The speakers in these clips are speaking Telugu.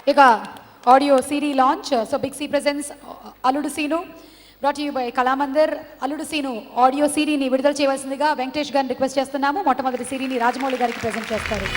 ఇక ఆడియో సిరీ launch. So big C presence Alludu Seenu brought you by Kalamandir. Alludu Seenu audio సిరీని విడుదల చేయవలసిందిగా వెంకటేష్ గారిని రిక్వెస్ట్ చేస్తున్నాము. మొట్టమొదటి సిరీని రాజమౌళి గారికి ప్రజెంట్ చేస్తారు.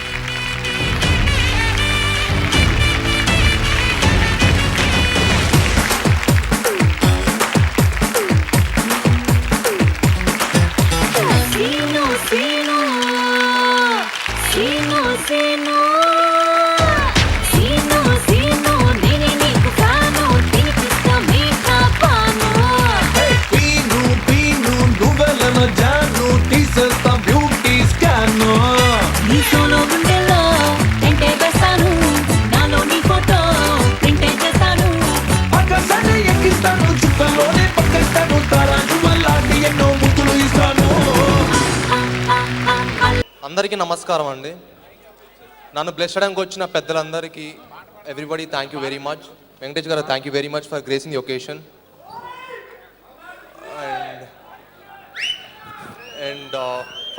అందరికీ నమస్కారం అండి. నన్ను బ్లెస్ చేయడానికి వచ్చిన పెద్దలందరికీ everybody thank you very much. Venkatesh garu thank you very much for gracing the occasion. And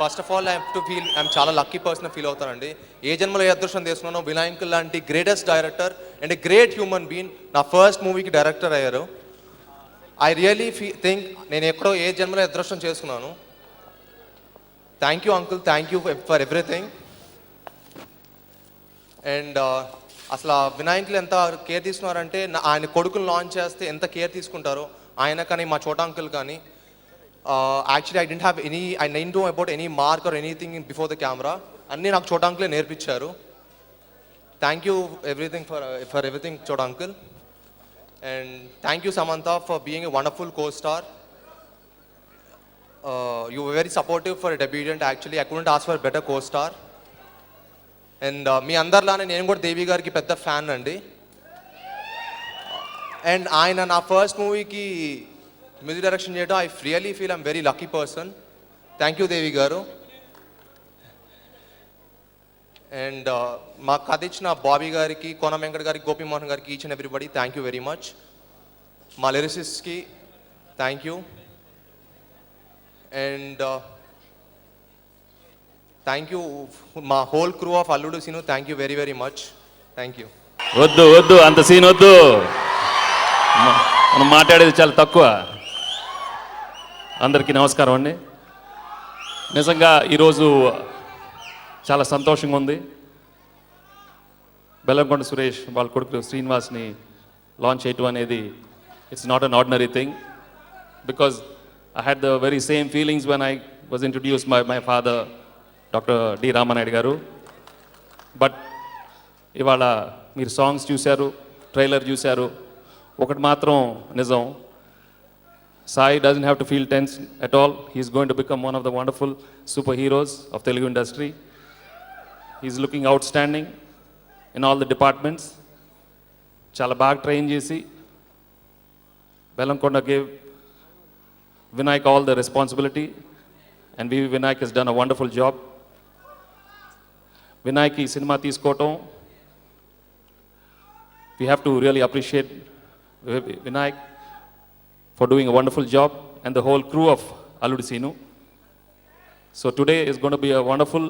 first of all I'm చాలా లక్కీ పర్సన్ ఫీల్ అవుతానండి. ఏ జన్మలో ఏ అదృష్టం తీసుకున్నానో వినాయక్ లాంటి greatest director and a great human being నా ఫస్ట్ మూవీకి డైరెక్టర్ అయ్యారు. ఐ రియలీ థింక్ నేను ఎక్కడో ఏ జన్మలో అదృష్టం చేసుకున్నాను. Thank you uncle, thank you for everything. And అసలు వినాయకులు ఎంత కేర్ తీసుకున్నారంటే ఆయన కొడుకులు లాంచ్ చేస్తే ఎంత కేర్ తీసుకుంటారో ఆయన కానీ మా చోటా అంకుల్ కానీ. Actually I didn't know about any mark or anything before the camera. అన్నీ నాకు చోటా అంకులే నేర్పించారు. Thank you for everything Chota uncle. And thank you Samantha for being a wonderful co-star. You were very supportive for a debutant. Actually, I couldn't ask for a better co-star. And మీ అందరిలానే నేను కూడా దేవి గారికి పెద్ద ఫ్యాన్ అండి. అండ్ ఆయన నా ఫస్ట్ మూవీకి మ్యూజిక్ డైరెక్షన్ చేయడం I really feel I'm very lucky person. Thank you Devi garu. And మా కథ ఇచ్చిన బాబీ గారికి, కోన వెంకట్ గారికి, గోపీమోహన్ గారికి, each and everybody thank you very much. మా లిరిసిస్ట్కి thank you. And thank you మా whole crew of Alludu Seenu. Thank you very very much. Thank you. వద్దు అంత సీన్ వద్దు, మనం మాట్లాడేది చాలా తక్కువ. అందరికీ నమస్కారం అండి. నిజంగా ఈరోజు చాలా సంతోషంగా ఉంది. బెల్లంకొండ సురేష్ వాళ్ళ కొడుకు శ్రీనివాస్ని లాంచ్ చేయటం అనేది it's not an ordinary thing. Because I had the very same feelings when I was introduced by my father, Dr. D. Ramanayadu garu. But ivala meer songs chusaru, trailer chusaru. Okati matram nijam, Sai doesn't have to feel tense at all. He is going to become one of the wonderful superheroes of Telugu industry. He is looking outstanding in all the departments. Chala baga train chesi Bellankonda gave Vinayak all the responsibility, and Vinayak has done a wonderful job. Vinayak ఈ సినిమా తీసుకోవటం, we have to really appreciate Vinayak for doing a wonderful job and the whole crew of Alludu Seenu. So today is going to be a wonderful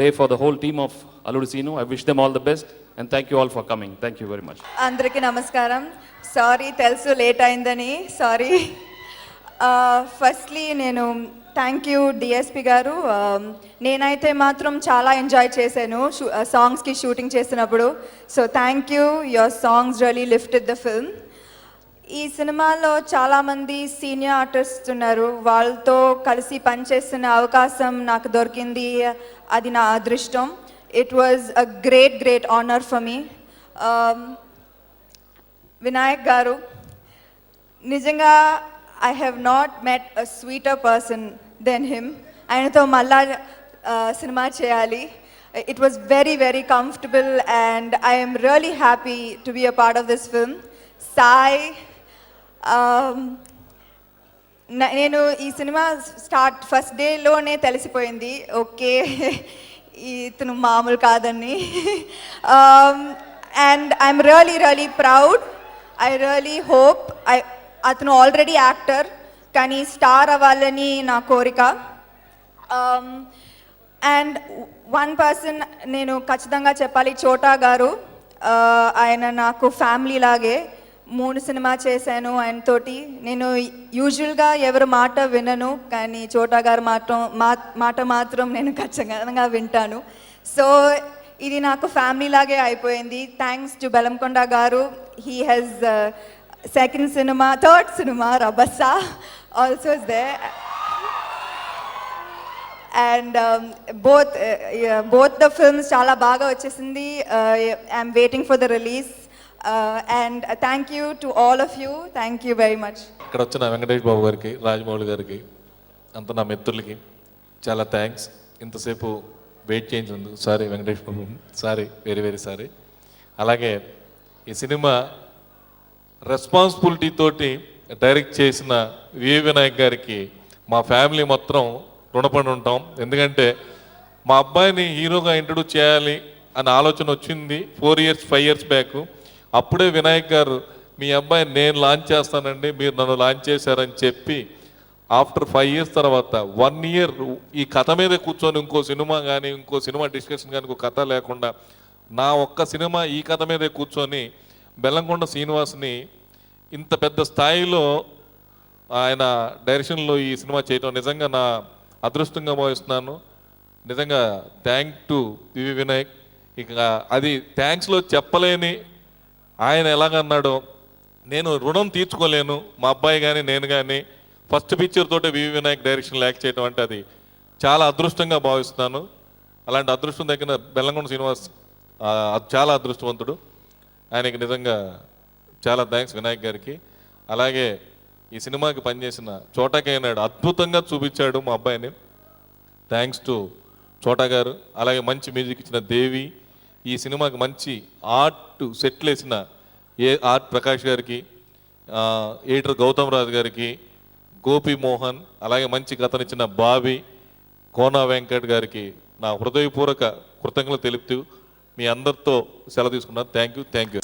day for the whole team of Alludu Seenu. I wish them all the best and thank you all for coming. Thank you very much. అందరికీ నమస్కారం. సారీ తెలుసు లేట్ అయిందని, సారీ. ఫస్ట్లీ నేను థ్యాంక్ యూ డిఎస్పి గారు. నేనైతే మాత్రం చాలా ఎంజాయ్ చేశాను సాంగ్స్కి షూటింగ్ చేసినప్పుడు. So thank you, your songs really lifted the film. ఈ సినిమాలో చాలామంది సీనియర్ ఆర్టిస్ట్ ఉన్నారు. వాళ్ళతో కలిసి పనిచేస్తున్న అవకాశం నాకు దొరికింది. అది నా అదృష్టం. It was a great honour for me. Vinayak గారు, నిజంగా I have not met a sweeter person than him. ఆయనతో మళ్ళా సినిమా చేయాలి. It was very comfortable and I am really happy to be a part of this film. Sai, నేను ఈ సినిమా ఫస్ట్ డేలోనే తెలిసిపోయింది, ఓకే ఇతను మామూలు కాదని. And I'm really proud. I really hope అతను ఆల్రెడీ యాక్టర్ కానీ స్టార్ అవ్వాలని నా కోరిక. అండ్ వన్ పర్సన్ నేను ఖచ్చితంగా చెప్పాలి, చోటా గారు. ఆయన నాకు ఫ్యామిలీ లాగే. 3 సినిమా చేశాను ఆయనతోటి. నేను యూజువల్గా ఎవరి మాట వినను, కానీ చోటా గారి మాట మాత్రం నేను ఖచ్చితంగా వింటాను. సో ఇది నాకు ఫ్యామిలీ లాగే అయిపోయింది. Thanks to Bellamkonda garu. He has third cinema Rabhasa also is there. And both the films చాలా బాగా వచ్చేసింది. I'm waiting for the release. And thank you to all of you. Thank you very much. ఇక్కడ వచ్చిన వెంకటేష్ బాబు గారికి, రాజమౌళి గారికి, అంత నా మిత్రులకి చాలా థ్యాంక్స్. ఇంతసేపు వెయిట్ చేయించినందుకు సారీ వెంకటేష్ బాబు, సారీ, వెరీ వెరీ సారీ. అలాగే ఈ సినిమా రెస్పాన్సిబిలిటీ తోటి డైరెక్ట్ చేసిన వివి వినాయక్ గారికి మా ఫ్యామిలీ మొత్తం రుణపడి ఉంటాం. ఎందుకంటే మా అబ్బాయిని హీరోగా ఇంట్రడ్యూస్ చేయాలి అనే ఆలోచన వచ్చింది 5 years బ్యాక్. అప్పుడే వినాయక్ గారు మీ అబ్బాయిని నేను లాంచ్ చేస్తానండి, మీరు నన్ను లాంచ్ చేశారని చెప్పి ఆఫ్టర్ 5 years తర్వాత 1 year ఈ కథ మీద కూర్చొని ఇంకో సినిమా డిస్కషన్ కానీ ఇంకో కథ లేకుండా నా ఒక్క సినిమా ఈ కథ మీదే కూర్చొని బెల్లంకొండ శ్రీనివాస్ని ఇంత పెద్ద స్థాయిలో ఆయన డైరెక్షన్లో ఈ సినిమా చేయటం నిజంగా నా అదృష్టంగా భావిస్తున్నాను. నిజంగా థ్యాంక్ టు వివి వినాయక్. ఇక అది థ్యాంక్స్లో చెప్పలేని ఆయన ఎలాగన్నాడో నేను రుణం తీర్చుకోలేను. మా అబ్బాయి కానీ నేను కానీ ఫస్ట్ పిక్చర్ తోటే వివి వినాయక్ డైరెక్షన్ యాక్ట్ చేయడం అంటే అది చాలా అదృష్టంగా భావిస్తున్నాను. అలాంటి అదృష్టం దగ్గర బెల్లంకొండ శ్రీనివాస్ చాలా అదృష్టవంతుడు. ఆయనకి నిజంగా చాలా థ్యాంక్స్ వినాయక్ గారికి. అలాగే ఈ సినిమాకి పనిచేసిన చోటాకైనాడు అద్భుతంగా చూపించాడు మా అబ్బాయిని. థ్యాంక్స్ టు చోటా గారు. అలాగే మంచి మ్యూజిక్ ఇచ్చిన దేవి, ఈ సినిమాకి మంచి ఆర్ట్ సెట్లు వేసిన ఆర్ట్ ప్రకాష్ గారికి, ఎడిటర్ గౌతమ్ రాజు గారికి, గోపి మోహన్, అలాగే మంచి కథనిచ్చిన బాబీ, కోనా వెంకట్ గారికి నా హృదయపూర్వక కృతజ్ఞతలు తెలుపుతూ మీ అందరితో సెలవు తీసుకున్నాను. Thank you.